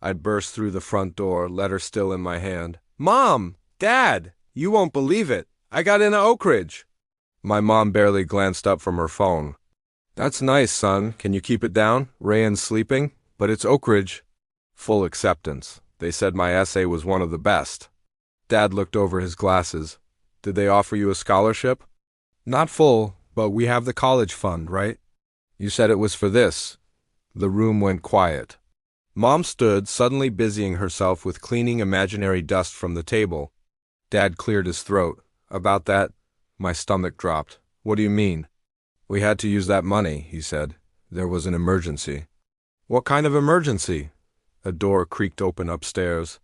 I'd burst through the front door, letter still in my hand. Mom! Dad! You won't believe it. I got into Oak Ridge. My mom barely glanced up from her phone. That's nice, son. Can you keep it down? Rayan's sleeping, but it's Oak Ridge. Full acceptance. They said my essay was one of the best. Dad looked over his glasses. Did they offer you a scholarship? Not full, but we have the college fund, right? You said it was for this. The room went quiet. Mom stood, suddenly busying herself with cleaning imaginary dust from the table. Dad cleared his throat. About that, my stomach dropped. What do you mean? We had to use that money, he said. There was an emergency. What kind of emergency? A door creaked open upstairs.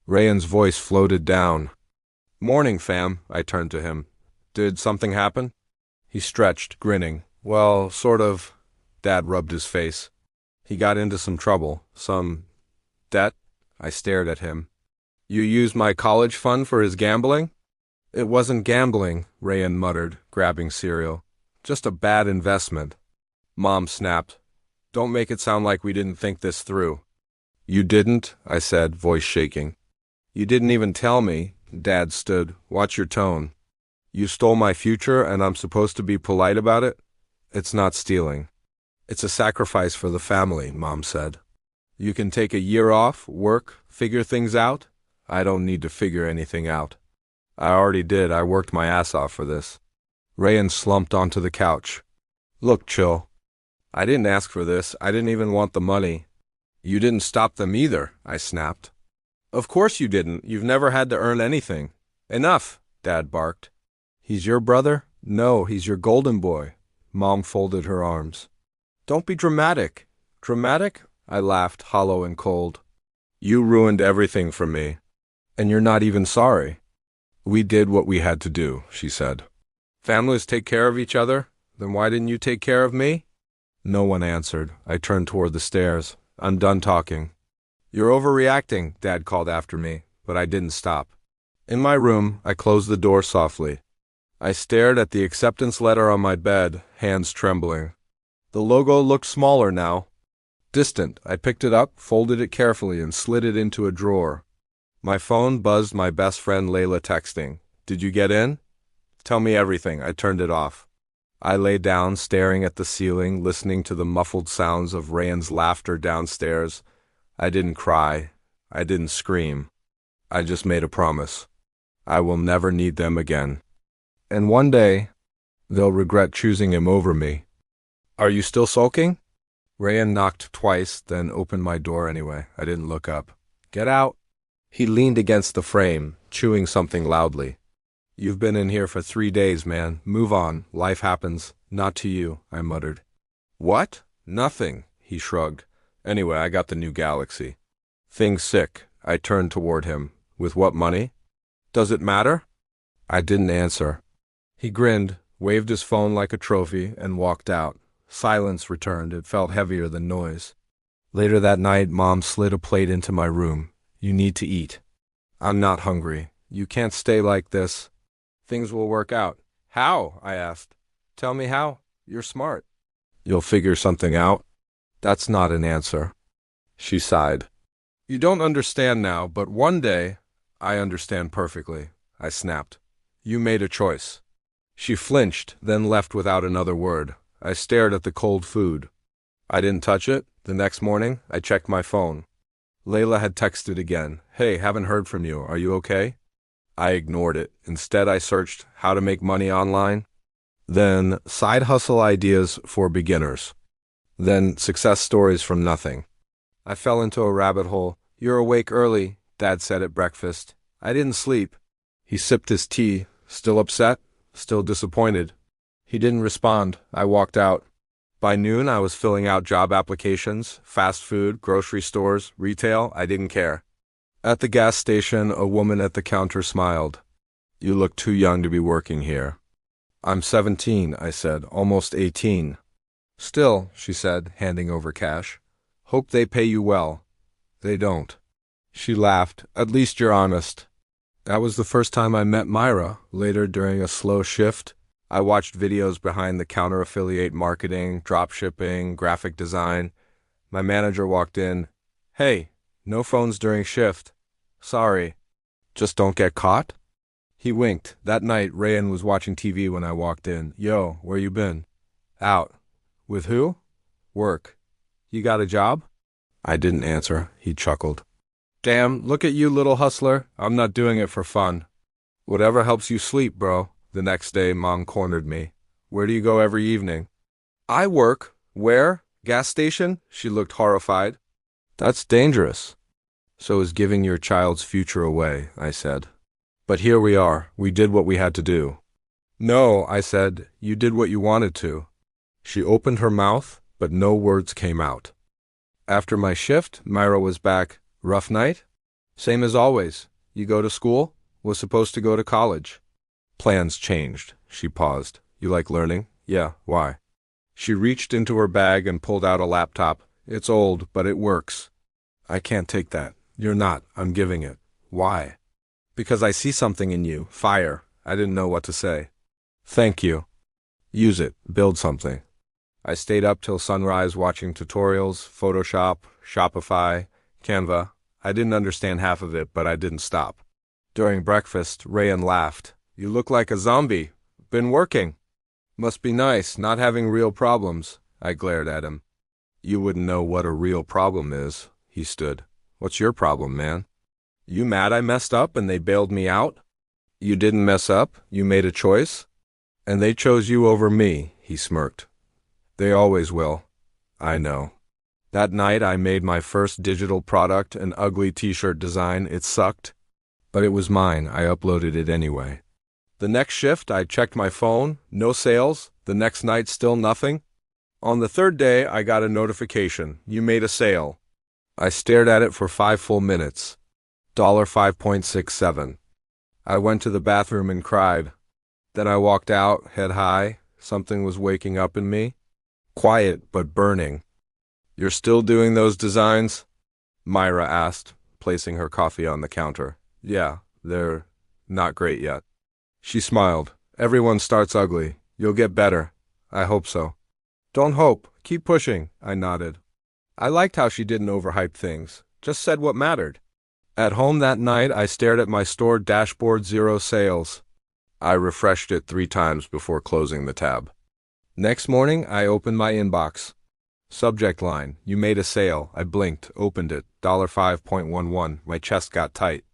Rayan's voice floated down. Morning, fam, I turned to him. Did something happen? He stretched, grinning. Well, sort of. Dad rubbed his face. He got into some trouble. Some debt? I stared at him. You used my college fund for his gambling? It wasn't gambling, Rayan muttered, grabbing cereal. Just a bad investment. Mom snapped. Don't make it sound like we didn't think this through. You didn't? I said, voice shaking. You didn't even tell me. Dad stood. Watch your tone. You stole my future and I'm supposed to be polite about it? It's not stealing. It's a sacrifice for the family, Mom said. You can take a year off, work, figure things out? I don't need to figure anything out. I already did. I worked my ass off for this. Rayan slumped onto the couch. Look, chill. I didn't ask for this. I didn't even want the money. You didn't stop them either, I snapped. Of course you didn't. You've never had to earn anything. Enough, Dad barked. He's your brother? No, he's your golden boy. Mom folded her arms. Don't be dramatic. Dramatic? I laughed, hollow and cold. You ruined everything for me. And you're not even sorry. We did what we had to do, she said. Families take care of each other? Then why didn't you take care of me? No one answered. I turned toward the stairs. I'm done talking. You're overreacting, Dad called after me, but I didn't stop. In my room, I closed the door softly. I stared at the acceptance letter on my bed, hands trembling. The logo looked smaller now. Distant. I picked it up, folded it carefully, and slid it into a drawer. My phone buzzed my best friend Layla texting. Did you get in? Tell me everything. I turned it off. I lay down, staring at the ceiling, listening to the muffled sounds of Rayan's laughter downstairs. I didn't cry. I didn't scream. I just made a promise. I will never need them again. And one day, they'll regret choosing him over me. Are you still sulking? Rayan knocked twice, then opened my door anyway. I didn't look up. Get out. He leaned against the frame, chewing something loudly. You've been in here for 3 days, man. Move on. Life happens. Not to you, I muttered. What? Nothing, he shrugged. Anyway, I got the new Galaxy. Thing's sick. I turned toward him. With what money? Does it matter? I didn't answer. He grinned, waved his phone like a trophy, and walked out. Silence returned. It felt heavier than noise. Later that night, Mom slid a plate into my room. You need to eat. I'm not hungry. You can't stay like this. Things will work out. How? I asked. Tell me how. You're smart. You'll figure something out? That's not an answer. She sighed. You don't understand now, but one day, I understand perfectly. I snapped. You made a choice. She flinched, then left without another word. I stared at the cold food. I didn't touch it. The next morning, I checked my phone. Layla had texted again. Hey, haven't heard from you. Are you okay? I ignored it. Instead, I searched how to make money online. Then side hustle ideas for beginners. Then success stories from nothing. I fell into a rabbit hole. You're awake early, Dad said at breakfast. I didn't sleep. He sipped his tea. Still upset? Still disappointed. He didn't respond. I walked out. By noon, I was filling out job applications, fast food, grocery stores, retail. I didn't care. At the gas station, a woman at the counter smiled. You look too young to be working here. I'm 17, I said, almost 18. Still, she said, handing over cash. Hope they pay you well. They don't. She laughed. At least you're honest. That was the first time I met Myra. Later, during a slow shift, I watched videos behind the counter affiliate marketing, drop shipping, graphic design. My manager walked in. Hey, No phones during shift. Sorry. Just don't get caught? He winked. That night, Rayan was watching TV when I walked in. Yo, where you been? Out. With who? Work. You got a job? I didn't answer. He chuckled. Damn, look at you, little hustler. I'm not doing it for fun. Whatever helps you sleep, bro. The next day, Mom cornered me. Where do you go every evening? I work. Where? Gas station? She looked horrified. That's dangerous. So is giving your child's future away, I said. But here we are. We did what we had to do. No, I said. You did what you wanted to. She opened her mouth, but no words came out. After my shift, Myra was back. Rough night? Same as always. You go to school? Was supposed to go to college. Plans changed. She paused. You like learning? Yeah, why? She reached into her bag and pulled out a laptop. It's old, but it works. I can't take that. You're not. I'm giving it. Why? Because I see something in you. Fire. I didn't know what to say. Thank you. Use it. Build something. I stayed up till sunrise watching tutorials, Photoshop, Shopify, Canva. I didn't understand half of it, but I didn't stop. During breakfast, Rayan laughed. You look like a zombie. Been working. Must be nice, not having real problems. I glared at him. You wouldn't know what a real problem is. He stood. What's your problem, man? You mad I messed up and they bailed me out? You didn't mess up. You made a choice. And they chose you over me, he smirked. They always will. I know. That night I made my first digital product, an ugly t-shirt design. It sucked. But it was mine. I uploaded it anyway. The next shift I checked my phone. No sales. The next night still nothing. On the third day I got a notification. You made a sale. I stared at it for 5 full minutes. $5.67. I went to the bathroom and cried. Then I walked out, head high. Something was waking up in me. Quiet, but burning. You're still doing those designs? Myra asked, placing her coffee on the counter. Yeah, they're not great yet. She smiled. Everyone starts ugly. You'll get better. I hope so. Don't hope. Keep pushing, I nodded. I liked how she didn't overhype things. Just said what mattered. At home that night, I stared at my store dashboard. 0 sales. I refreshed it 3 times before closing the tab. Next morning, I opened my inbox. Subject line, you made a sale. I blinked, opened it, $5.11. My chest got tight.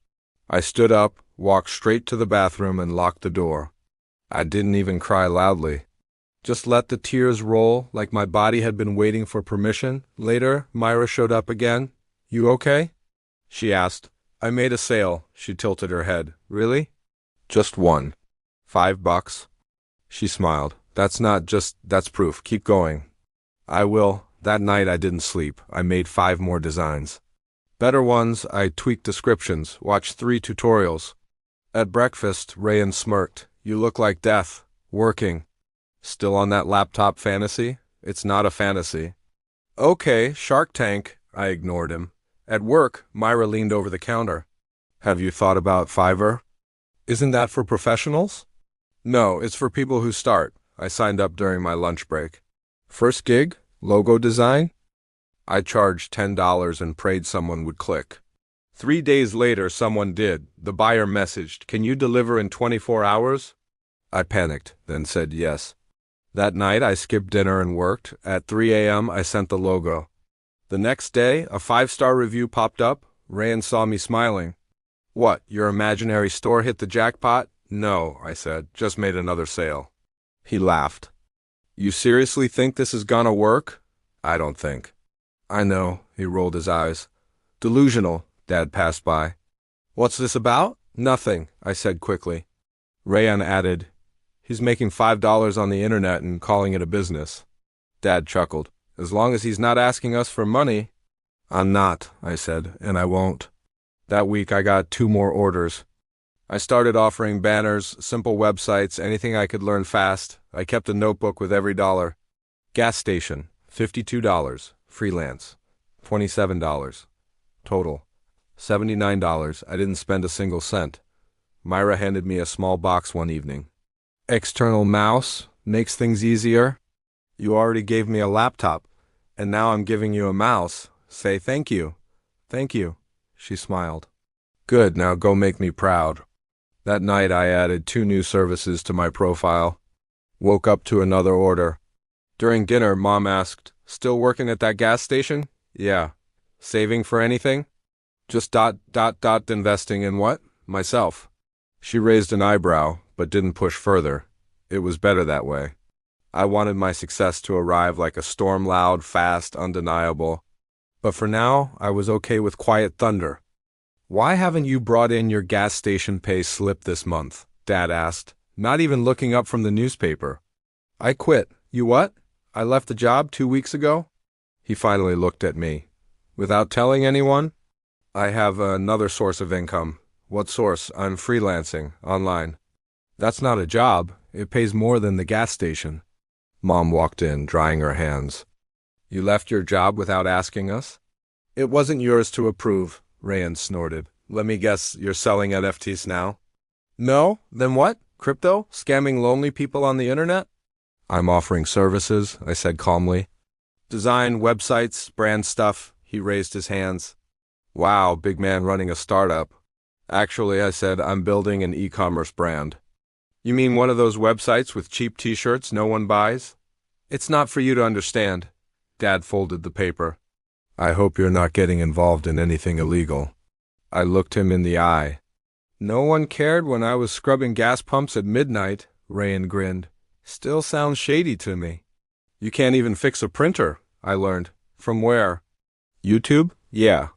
I stood up, walked straight to the bathroom and locked the door. I didn't even cry loudly. Just let the tears roll like my body had been waiting for permission. Later, Myra showed up again. You okay? She asked. I made a sale. She tilted her head. Really? Just one. $5. She smiled. That's proof. Keep going. I will. That night I didn't sleep. I made 5 more designs. Better ones. I tweaked descriptions, watched 3 tutorials. At breakfast, Rayan smirked. You look like death. Working. Still on that laptop fantasy? It's not a fantasy. Okay, Shark Tank. I ignored him. At work, Myra leaned over the counter. Have you thought about Fiverr? Isn't that for professionals? No, it's for people who start. I signed up during my lunch break. First gig? Logo design? I charged $10 and prayed someone would click. 3 days later, someone did. The buyer messaged, Can you deliver in 24 hours? I panicked, then said yes. That night, I skipped dinner and worked. At 3 a.m., I sent the logo. The next day, a 5-star review popped up. Rayan saw me smiling. What, your imaginary store hit the jackpot? No, I said, just made another sale. He laughed. You seriously think this is gonna work? I don't think. I know, he rolled his eyes. Delusional, Dad passed by. What's this about? Nothing, I said quickly. Rayan added, He's making $5 on the internet and calling it a business. Dad chuckled. As long as he's not asking us for money. I'm not, I said, and I won't. That week I got 2 more orders. I started offering banners, simple websites, anything I could learn fast. I kept a notebook with every dollar. Gas station, $52. Freelance, $27. Total, $79. I didn't spend a single cent. Myra handed me a small box one evening. External mouse, makes things easier. You already gave me a laptop, and now I'm giving you a mouse. Say thank you. Thank you. She smiled. Good, now go make me proud. That night I added 2 new services to my profile. Woke up to another order. During dinner, Mom asked, "Still working at that gas station?" "Yeah." "Saving for anything?" "Just investing in what?" "Myself." She raised an eyebrow, but didn't push further. It was better that way. I wanted my success to arrive like a storm, loud, fast, undeniable. But for now, I was okay with quiet thunder. "Why haven't you brought in your gas station pay slip this month?" Dad asked, not even looking up from the newspaper. "I quit." "You what?" "I left the job 2 weeks ago." He finally looked at me. "Without telling anyone?" "I have another source of income." "What source?" "I'm freelancing, online." "That's not a job. It pays more than the gas station." Mom walked in, drying her hands. "You left your job without asking us?" "It wasn't yours to approve," Rayan snorted. "Let me guess, you're selling NFTs now?" "No? Then what? Crypto? Scamming lonely people on the internet?" "I'm offering services," I said calmly. "Design, websites, brand stuff." He raised his hands. "Wow, big man running a startup." "Actually," I said, "I'm building an e-commerce brand." "You mean one of those websites with cheap t-shirts no one buys?" "It's not for you to understand." Dad folded the paper. "I hope you're not getting involved in anything illegal." I looked him in the eye. "No one cared when I was scrubbing gas pumps at midnight," Rayan grinned. "Still sounds shady to me." "You can't even fix a printer," I learned. "From where?" "YouTube?" "Yeah."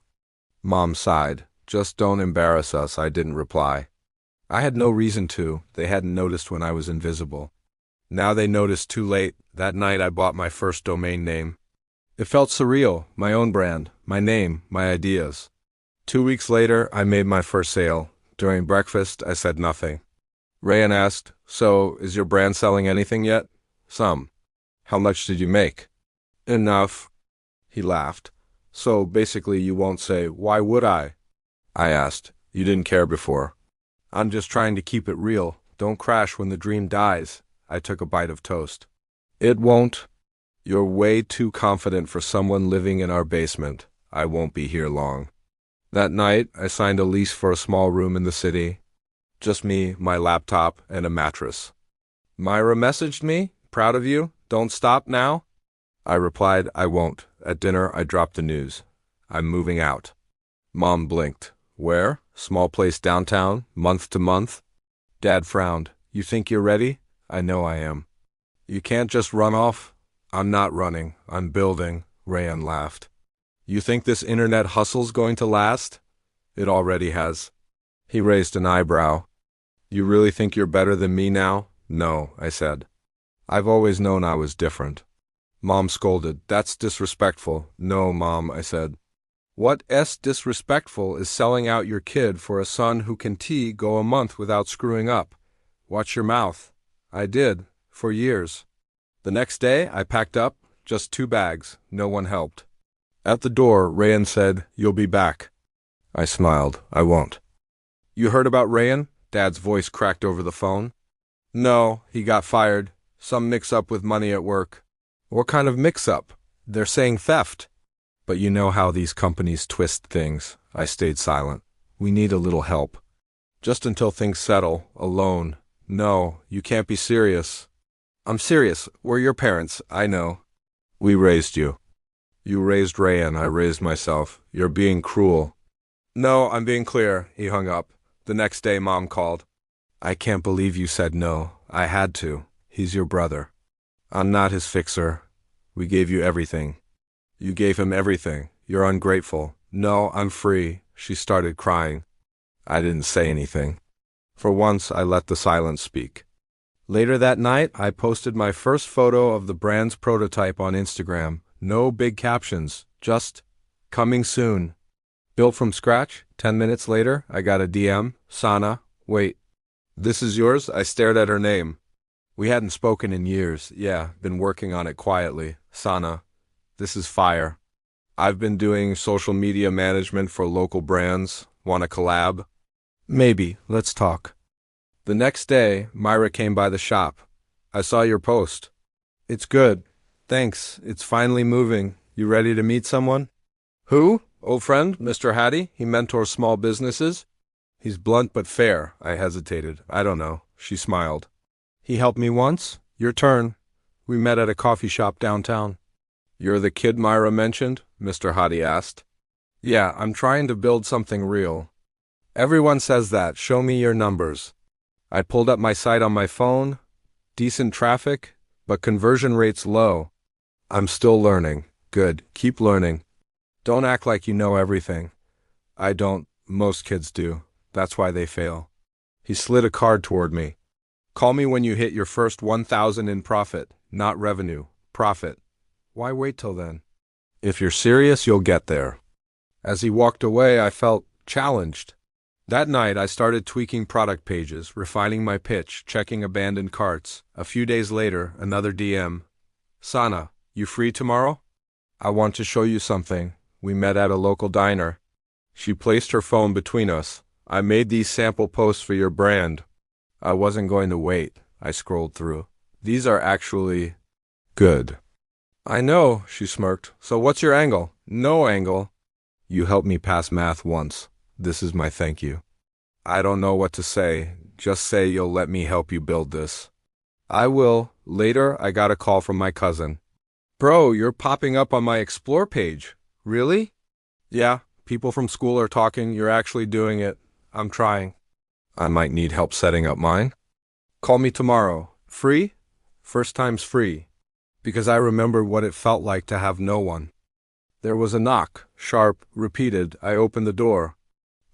Mom sighed. "Just don't embarrass us," I didn't reply. I had no reason to. They hadn't noticed when I was invisible. Now they noticed too late. That night I bought my first domain name. It felt surreal, my own brand, my name, my ideas. 2 weeks later, I made my first sale. During breakfast, I said nothing. Rayan asked, "So, is your brand selling anything yet?" "Some." "How much did you make?" "Enough." He laughed. "So, basically you won't say, 'Why would I?'" I asked. "You didn't care before." "I'm just trying to keep it real. Don't crash when the dream dies." I took a bite of toast. "It won't." "You're way too confident for someone living in our basement. I won't be here long." That night, I signed a lease for a small room in the city. Just me, my laptop, and a mattress. Myra messaged me, "Proud of you. Don't stop now." I replied, "I won't." At dinner, I dropped the news. "I'm moving out." Mom blinked. "Where? Small place downtown, month to month?" Dad frowned. "You think you're ready?" "I know I am." "You can't just run off." "I'm not running. I'm building." Rayan laughed. "You think this internet hustle's going to last?" "It already has." He raised an eyebrow. "You really think you're better than me now?" "No," I said. "I've always known I was different." Mom scolded. "That's disrespectful." "No, Mom," I said. "What's disrespectful is selling out your kid for a son who can go a month without screwing up. Watch your mouth." I did, for years. The next day, I packed up, just 2 bags. No one helped. At the door, Rayan said, "You'll be back." I smiled. "I won't." "You heard about Rayan?" Dad's voice cracked over the phone. "No, he got fired. Some mix-up with money at work." "What kind of mix-up?" "They're saying theft." "But you know how these companies twist things." I stayed silent. "We need a little help." "Just until things settle. Alone." "No, you can't be serious." "I'm serious. We're your parents, I know." "We raised you." "You raised Rayan, I raised myself. You're being cruel." "No, I'm being clear." He hung up. The next day, Mom called. "I can't believe you said no." "I had to. He's your brother." "I'm not his fixer." "We gave you everything." "You gave him everything. You're ungrateful." "No, I'm free." She started crying. I didn't say anything. For once, I let the silence speak. Later that night, I posted my first photo of the brand's prototype on Instagram. No big captions, just, "Coming soon." Built from scratch. 10 minutes later, I got a DM. "Sana, wait. This is yours?" I stared at her name. We hadn't spoken in years. Yeah, been working on it quietly. "Sana, this is fire. I've been doing social media management for local brands. Want to collab?" "Maybe. Let's talk." The next day, Myra came by the shop. "I saw your post." "It's good. Thanks. It's finally moving. You ready to meet someone?" "Who?" Old friend, Mr. Hattie, he mentors small businesses. He's blunt but fair. I hesitated. I don't know. She smiled. He helped me once. Your turn. We met at a coffee shop downtown. You're the kid Myra mentioned? Mr. Hattie asked. Yeah, I'm trying to build something real. Everyone says that. Show me your numbers. I pulled up my site on my phone. Decent traffic, but conversion rate's low. I'm still learning. Good. Keep learning. Don't act like you know everything. I don't. Most kids do. That's why they fail. He slid a card toward me. Call me when you hit your first 1,000 in profit, not revenue. Profit. Why wait till then? If you're serious, you'll get there. As he walked away, I felt challenged. That night, I started tweaking product pages, refining my pitch, checking abandoned carts. A few days later, another DM. Sana, you free tomorrow? I want to show you something. We met at a local diner. She placed her phone between us. I made these sample posts for your brand. I wasn't going to wait. I scrolled through. These are actually good. I know, she smirked. So what's your angle? No angle. You helped me pass math once. This is my thank you. I don't know what to say. Just say you'll let me help you build this. I will. Later, I got a call from my cousin. Bro, you're popping up on my Explore page. Really? Yeah, people from school are talking. You're actually doing it. I'm trying. I might need help setting up mine. Call me tomorrow. Free? First time's free. Because I remembered what it felt like to have no one. There was a knock, sharp, repeated. I opened the door.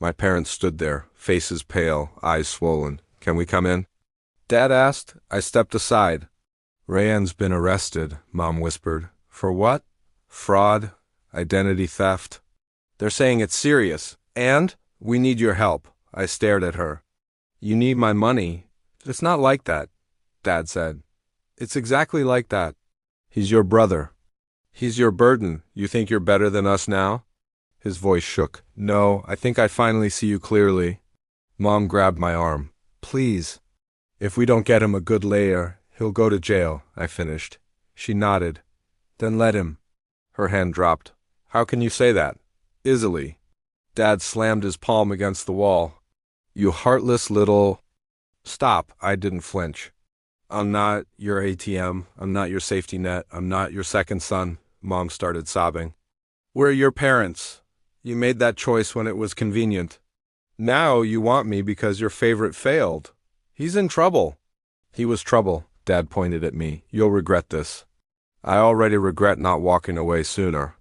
My parents stood there, faces pale, eyes swollen. Can we come in? Dad asked. I stepped aside. Rayanne's been arrested, Mom whispered. For what? Fraud, identity theft. They're saying it's serious. And we need your help. I stared at her. You need my money. It's not like that, Dad said. It's exactly like that. He's your brother. He's your burden. You think you're better than us now? His voice shook. No, I think I finally see you clearly. Mom grabbed my arm. Please. If we don't get him a good lawyer, he'll go to jail, I finished. She nodded. Then let him. Her hand dropped. How can you say that? Easily. Dad slammed his palm against the wall. You heartless little... Stop. I didn't flinch. I'm not your ATM. I'm not your safety net. I'm not your second son. Mom started sobbing. We're your parents. You made that choice when it was convenient. Now you want me because your favorite failed. He's in trouble. He was trouble, Dad pointed at me. You'll regret this. I already regret not walking away sooner.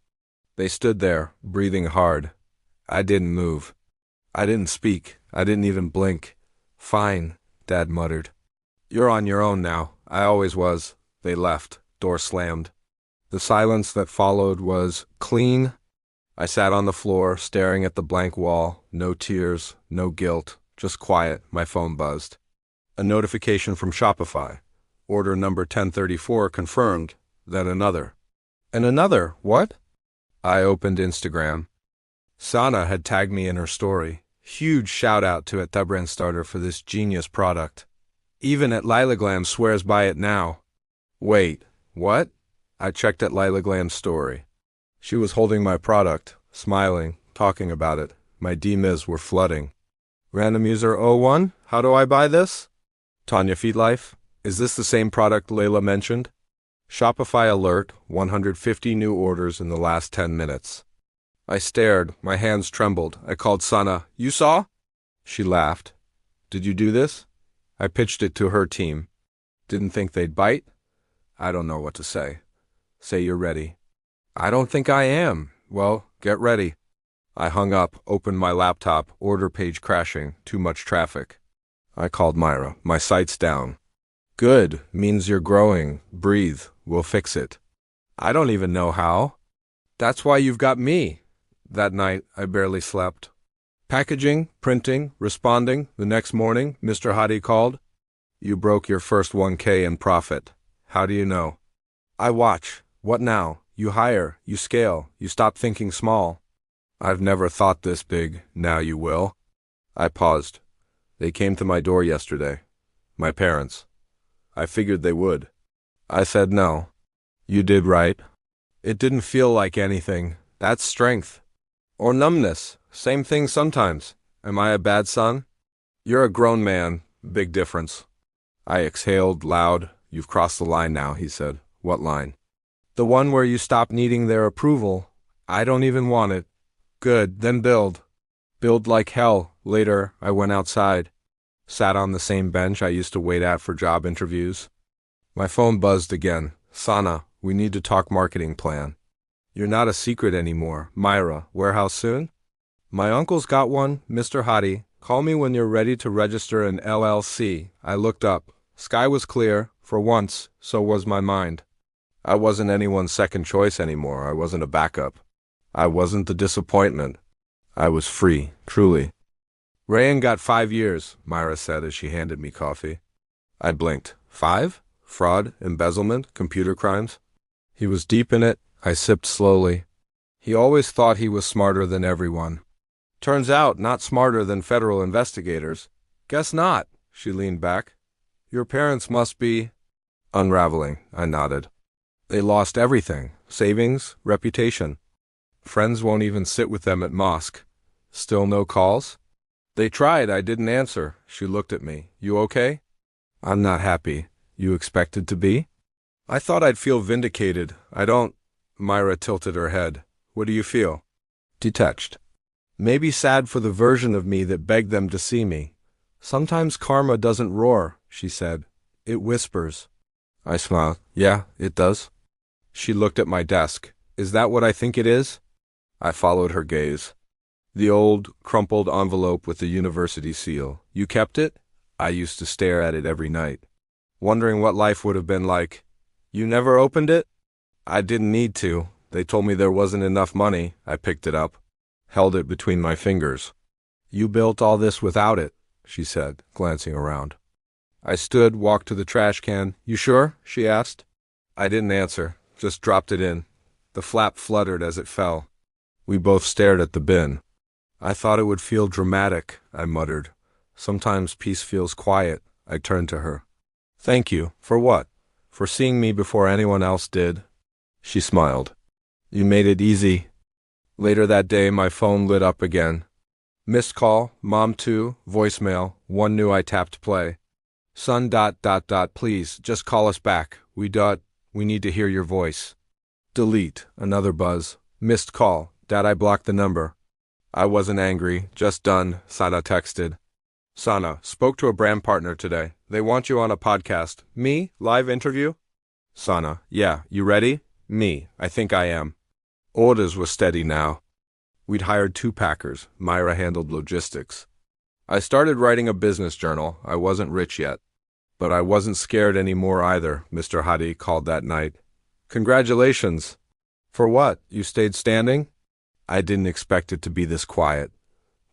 They stood there, breathing hard. I didn't move. I didn't speak. I didn't even blink. Fine, Dad muttered. You're on your own now. I always was. They left. Door slammed. The silence that followed was clean. I sat on the floor, staring at the blank wall. No tears, no guilt, just quiet. My phone buzzed. A notification from Shopify. Order number 1034 confirmed. Then another. And another. What? I opened Instagram. Sana had tagged me in her story. Huge shout out to @TheBrand Starter for this genius product. Even @LilaGlam swears by it now. Wait, what? I checked @LilaGlam's story. She was holding my product, smiling, talking about it. My DMs were flooding. Random user 01, how do I buy this? Tanya Feetlife, is this the same product Layla mentioned? Shopify alert, 150 new orders in the last 10 minutes. I stared, my hands trembled. I called Sana. You saw? She laughed. Did you do this? I pitched it to her team. Didn't think they'd bite? I don't know what to say. Say you're ready. I don't think I am. Well, get ready. I hung up, opened my laptop, order page crashing, too much traffic. I called Myra. My site's down. Good, means you're growing. Breathe, we'll fix it. I don't even know how. That's why you've got me. That night, I barely slept. Packaging, printing, responding. The next morning, Mr. Hadi called. You broke your first 1K in profit. How do you know? I watch. What now? You hire, you scale, you stop thinking small. I've never thought this big, now you will. I paused. They came to my door yesterday. My parents. I figured they would. I said no. You did right. It didn't feel like anything. That's strength. Or numbness. Same thing sometimes. Am I a bad son? You're a grown man. Big difference. I exhaled loud. You've crossed the line now, he said. What line? The one where you stop needing their approval. I don't even want it. Good, then build. Build like hell. Later, I went outside. Sat on the same bench I used to wait at for job interviews. My phone buzzed again. Sana, we need to talk marketing plan. You're not a secret anymore. Myra, warehouse soon? My uncle's got one, Mr. Hadi. Call me when you're ready to register an LLC. I looked up. Sky was clear. For once, so was my mind. I wasn't anyone's second choice anymore. I wasn't a backup. I wasn't the disappointment. I was free, truly. Rayan got 5 years, Myra said as she handed me coffee. I blinked. 5? Fraud, embezzlement, computer crimes? He was deep in it. I sipped slowly. He always thought he was smarter than everyone. Turns out, not smarter than federal investigators. Guess not, she leaned back. Your parents must be… Unraveling, I nodded. They lost everything. Savings, reputation. Friends won't even sit with them at mosque. Still no calls? They tried, I didn't answer. She looked at me. You okay? I'm not happy. You expected to be? I thought I'd feel vindicated. I don't… Myra tilted her head. What do you feel? Detached. Maybe sad for the version of me that begged them to see me. Sometimes karma doesn't roar, she said. It whispers. I smiled. Yeah, it does. She looked at my desk. Is that what I think it is? I followed her gaze. The old, crumpled envelope with the university seal. You kept it? I used to stare at it every night, wondering what life would have been like. You never opened it? I didn't need to. They told me there wasn't enough money. I picked it up, held it between my fingers. You built all this without it, she said, glancing around. I stood, walked to the trash can. You sure? She asked. I didn't answer, just dropped it in. The flap fluttered as it fell. We both stared at the bin. I thought it would feel dramatic, I muttered. Sometimes peace feels quiet. I turned to her. Thank you. For what? For seeing me before anyone else did. She smiled. You made it easy. Later that day, my phone lit up again. Missed call, mom too, voicemail. One knew I tapped play. Son ... please, just call us back. We need to hear your voice. Delete, another buzz. Missed call. Dad, I blocked the number. I wasn't angry, just done, Sana texted. Sana, spoke to a brand partner today. They want you on a podcast. Me? Live interview? Sana, yeah, you ready? Me, I think I am. Orders were steady now. We'd hired 2 packers. Myra handled logistics. I started writing a business journal. I wasn't rich yet. But I wasn't scared anymore either, Mr. Hadi called that night. Congratulations. For what? You stayed standing? I didn't expect it to be this quiet.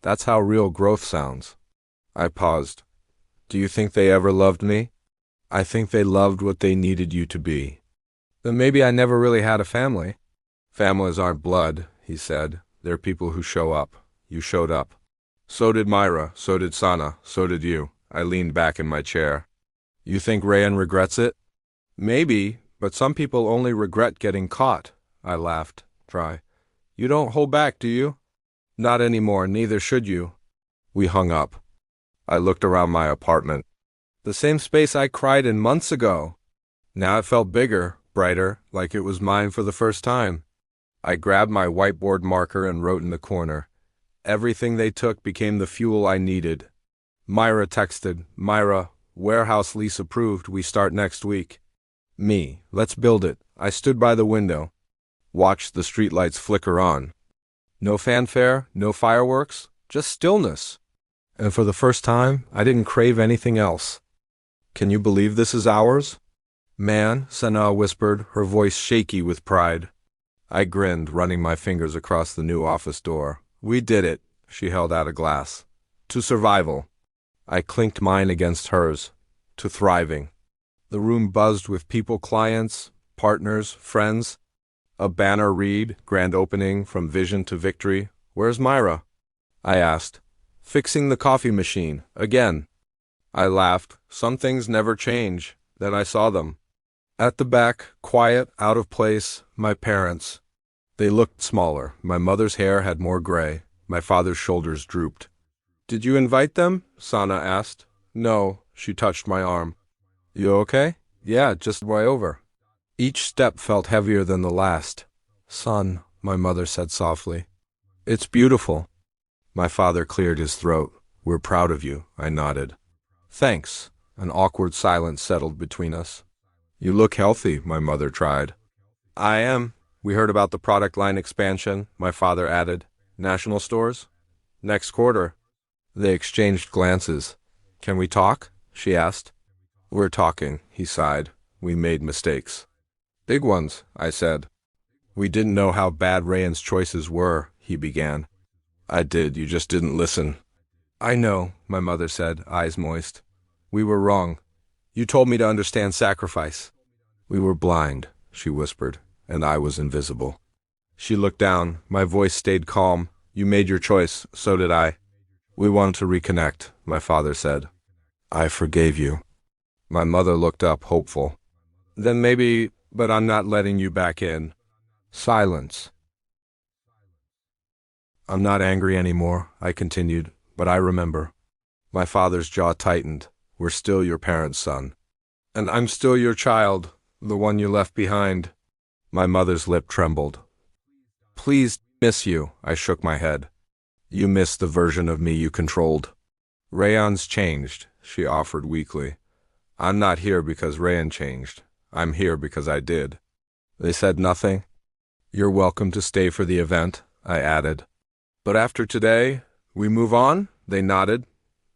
That's how real growth sounds. I paused. Do you think they ever loved me? I think they loved what they needed you to be. Then maybe I never really had a family. Families aren't blood, he said. They're people who show up. You showed up. So did Myra, so did Sana, so did you. I leaned back in my chair. You think Rayan regrets it? Maybe, but some people only regret getting caught. I laughed. Try. You don't hold back, do you? Not anymore, neither should you. We hung up. I looked around my apartment. The same space I cried in months ago. Now it felt bigger, brighter, like it was mine for the first time. I grabbed my whiteboard marker and wrote in the corner. Everything they took became the fuel I needed. Myra texted, Myra, warehouse lease approved, we start next week. Me, let's build it. I stood by the window. Watched the streetlights flicker on. No fanfare, no fireworks, just stillness. And for the first time, I didn't crave anything else. Can you believe this is ours? Man, Sana whispered, her voice shaky with pride. I grinned, running my fingers across the new office door. We did it, she held out a glass. To survival. I clinked mine against hers. To thriving. The room buzzed with people, clients, partners, friends. A banner read, grand opening, from vision to victory. Where's Myra? I asked. Fixing the coffee machine, again. I laughed. Some things never change. Then I saw them. At the back, quiet, out of place, my parents. They looked smaller. My mother's hair had more gray. My father's shoulders drooped. Did you invite them? Sana asked. No, she touched my arm. You okay? Yeah, just way over. Each step felt heavier than the last. Son, my mother said softly. It's beautiful. My father cleared his throat. We're proud of you, I nodded. Thanks. An awkward silence settled between us. You look healthy, my mother tried. I am. We heard about the product line expansion, my father added. National stores? Next quarter. They exchanged glances. Can we talk? She asked. We're talking, he sighed. We made mistakes. Big ones, I said. We didn't know how bad Rayan's choices were, he began. I did, you just didn't listen. I know, my mother said, eyes moist. We were wrong. You told me to understand sacrifice. We were blind, she whispered, and I was invisible. She looked down. My voice stayed calm. You made your choice, so did I. We want to reconnect, my father said. I forgave you. My mother looked up, hopeful. Then maybe, but I'm not letting you back in. Silence. I'm not angry anymore, I continued, but I remember. My father's jaw tightened. We're still your parents' son. And I'm still your child, the one you left behind. My mother's lip trembled. Please, miss you, I shook my head. You miss the version of me you controlled. Rayon's changed, she offered weakly. I'm not here because Rayon changed. I'm here because I did. They said nothing. You're welcome to stay for the event, I added. But after today, we move on? They nodded.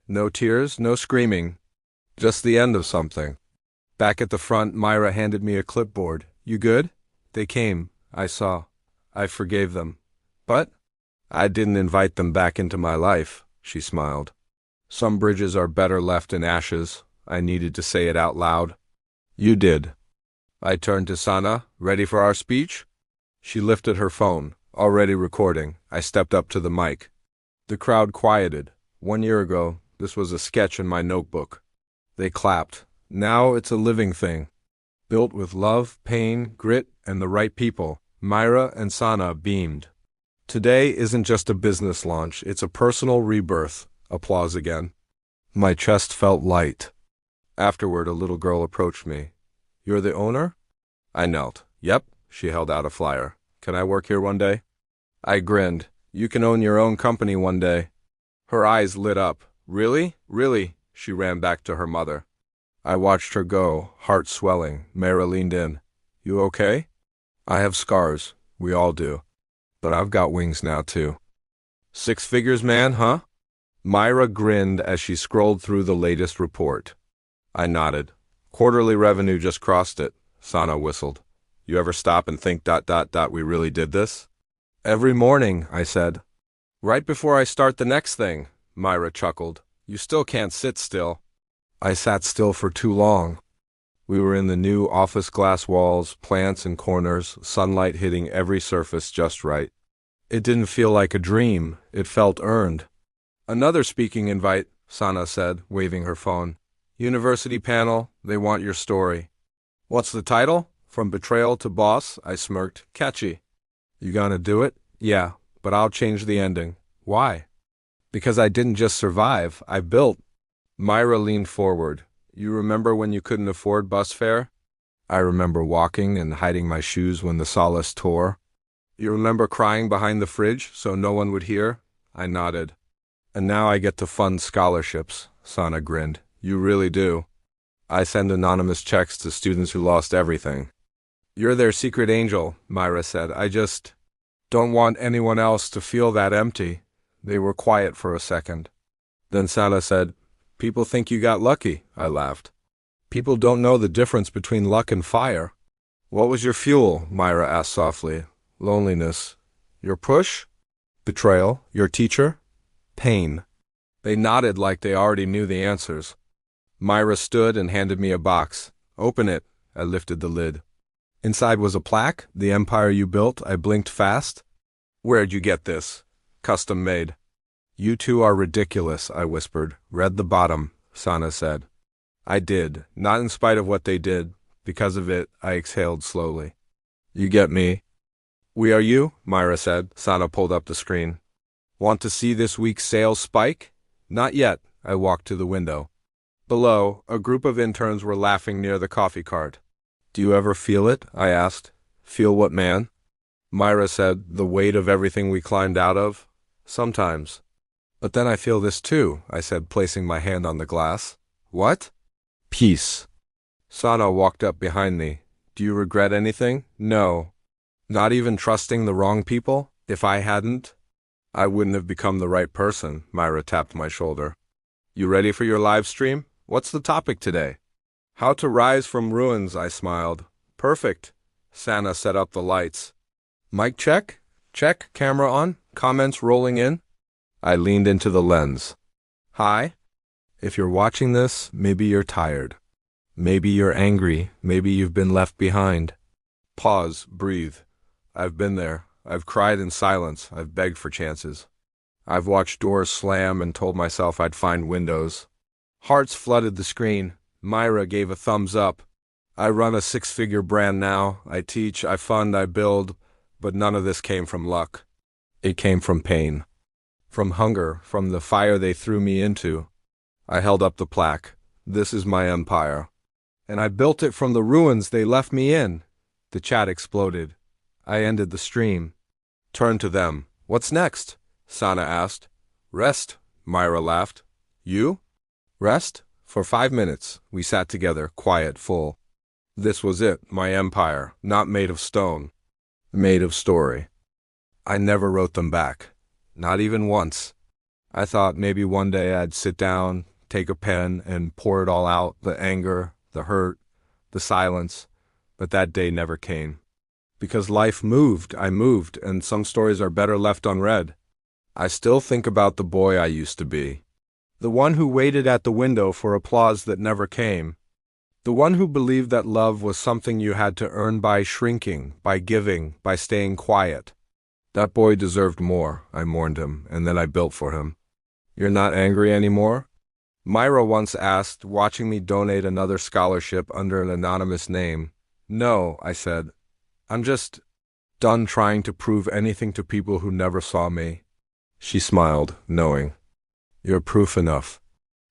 No tears, no screaming. Just the end of something. Back at the front, Myra handed me a clipboard. You good? They came. I saw. I forgave them. But I didn't invite them back into my life, she smiled. Some bridges are better left in ashes. I needed to say it out loud. You did. I turned to Sana. Ready for our speech? She lifted her phone. Already recording. I stepped up to the mic. The crowd quieted. 1 year ago, this was a sketch in my notebook. They clapped. Now it's a living thing. Built with love, pain, grit, and the right people. Myra and Sana beamed. Today isn't just a business launch, it's a personal rebirth. Applause again. My chest felt light. Afterward, a little girl approached me. You're the owner? I knelt. Yep, she held out a flyer. Can I work here one day? I grinned. You can own your own company one day. Her eyes lit up. Really? Really? She ran back to her mother. I watched her go, heart swelling. Myra leaned in. You okay? I have scars. We all do. But I've got wings now, too. 6 figures, man, huh? Myra grinned as she scrolled through the latest report. I nodded. Quarterly revenue just crossed it. Sana whistled. You ever stop and think ... we really did this? Every morning, I said. Right before I start the next thing, Myra chuckled. You still can't sit still. I sat still for too long. We were in the new office glass walls, plants in corners, sunlight hitting every surface just right. It didn't feel like a dream. It felt earned. Another speaking invite, Sana said, waving her phone. University panel, they want your story. What's the title? From Betrayal to Boss, I smirked. Catchy. You gonna do it? Yeah, but I'll change the ending. Why? Because I didn't just survive, I built. Myra leaned forward. You remember when you couldn't afford bus fare? I remember walking and hiding my shoes when the solace tore. You remember crying behind the fridge so no one would hear? I nodded. And now I get to fund scholarships, Sana grinned. You really do. I send anonymous checks to students who lost everything. You're their secret angel, Myra said. I just don't want anyone else to feel that empty. They were quiet for a second. Then Sana said, People think you got lucky, I laughed. People don't know the difference between luck and fire. What was your fuel? Myra asked softly. Loneliness. Your push? Betrayal. Your teacher? Pain. They nodded like they already knew the answers. Myra stood and handed me a box. Open it. I lifted the lid. Inside was a plaque. The empire you built. I blinked fast. Where'd you get this? Custom made. You two are ridiculous, I whispered. Read the bottom, Sana said. I did, not in spite of what they did. Because of it, I exhaled slowly. You get me? We are you? Myra said. Sana pulled up the screen. Want to see this week's sales spike? Not yet. I walked to the window. Below, a group of interns were laughing near the coffee cart. Do you ever feel it? I asked. Feel what, man? Myra said, the weight of everything we climbed out of. Sometimes. But then I feel this too, I said, placing my hand on the glass. What? Peace. Sana walked up behind me. Do you regret anything? No. Not even trusting the wrong people? If I hadn't, I wouldn't have become the right person. Myra tapped my shoulder. You ready for your live stream? What's the topic today? How to rise from ruins, I smiled. Perfect. Sana set up the lights. Mic check? Check. Camera on? Comments rolling in? I leaned into the lens. Hi. If you're watching this, maybe you're tired. Maybe you're angry. Maybe you've been left behind. Pause. Breathe. I've been there. I've cried in silence. I've begged for chances. I've watched doors slam and told myself I'd find windows. Hearts flooded the screen. Myra gave a thumbs up. I run a 6-figure brand now. I teach, I fund, I build, but none of this came from luck. It came from pain. From hunger, from the fire they threw me into. I held up the plaque. This is my empire. And I built it from the ruins they left me in. The chat exploded. I ended the stream. Turned to them. What's next? Sana asked. Rest, Myra laughed. You? Rest? For 5 minutes, we sat together, quiet, full. This was it, my empire, not made of stone, made of story. I never wrote them back, not even once. I thought maybe one day I'd sit down, take a pen, and pour it all out, the anger, the hurt, the silence, but that day never came. Because life moved, I moved, and some stories are better left unread. I still think about the boy I used to be. The one who waited at the window for applause that never came. The one who believed that love was something you had to earn by shrinking, by giving, by staying quiet. That boy deserved more, I mourned him, and then I built for him. You're not angry anymore? Myra once asked, watching me donate another scholarship under an anonymous name. No, I said. I'm just done trying to prove anything to people who never saw me. She smiled, knowing. You're proof enough.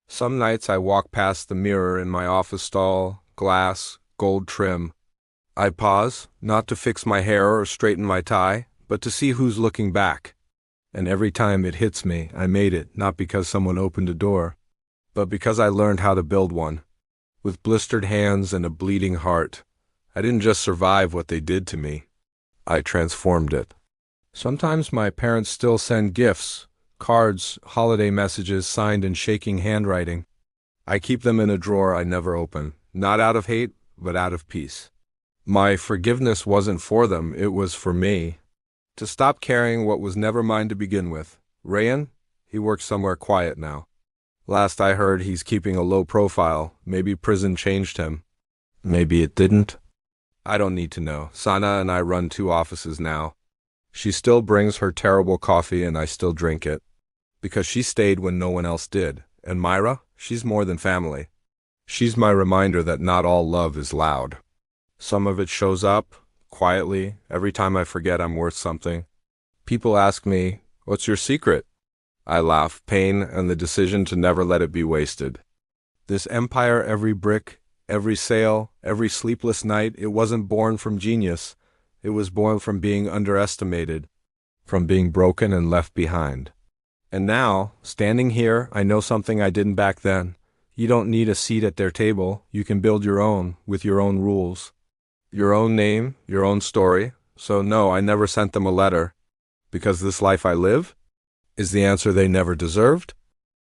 Some nights I walk past the mirror in my office stall, glass, gold trim. I pause, not to fix my hair or straighten my tie, but to see who's looking back. And every time it hits me, I made it, not because someone opened a door, but because I learned how to build one. With blistered hands and a bleeding heart. I didn't just survive what they did to me. I transformed it. Sometimes my parents still send gifts, cards, holiday messages signed in shaking handwriting. I keep them in a drawer I never open, not out of hate, but out of peace. My forgiveness wasn't for them, it was for me. To stop carrying what was never mine to begin with. Rayan? He works somewhere quiet now. Last I heard, he's keeping a low profile. Maybe prison changed him. Maybe it didn't. I don't need to know. Sana and I run 2 offices now. She still brings her terrible coffee and I still drink it. Because she stayed when no one else did. And Myra, she's more than family. She's my reminder that not all love is loud. Some of it shows up, quietly, every time I forget I'm worth something. People ask me, what's your secret? I laugh, pain and the decision to never let it be wasted. This empire, every brick, every sale, every sleepless night, it wasn't born from genius. It was born from being underestimated, from being broken and left behind. And now, standing here, I know something I didn't back then. You don't need a seat at their table. You can build your own, with your own rules. Your own name, your own story. So no, I never sent them a letter. Because this life I live is the answer they never deserved?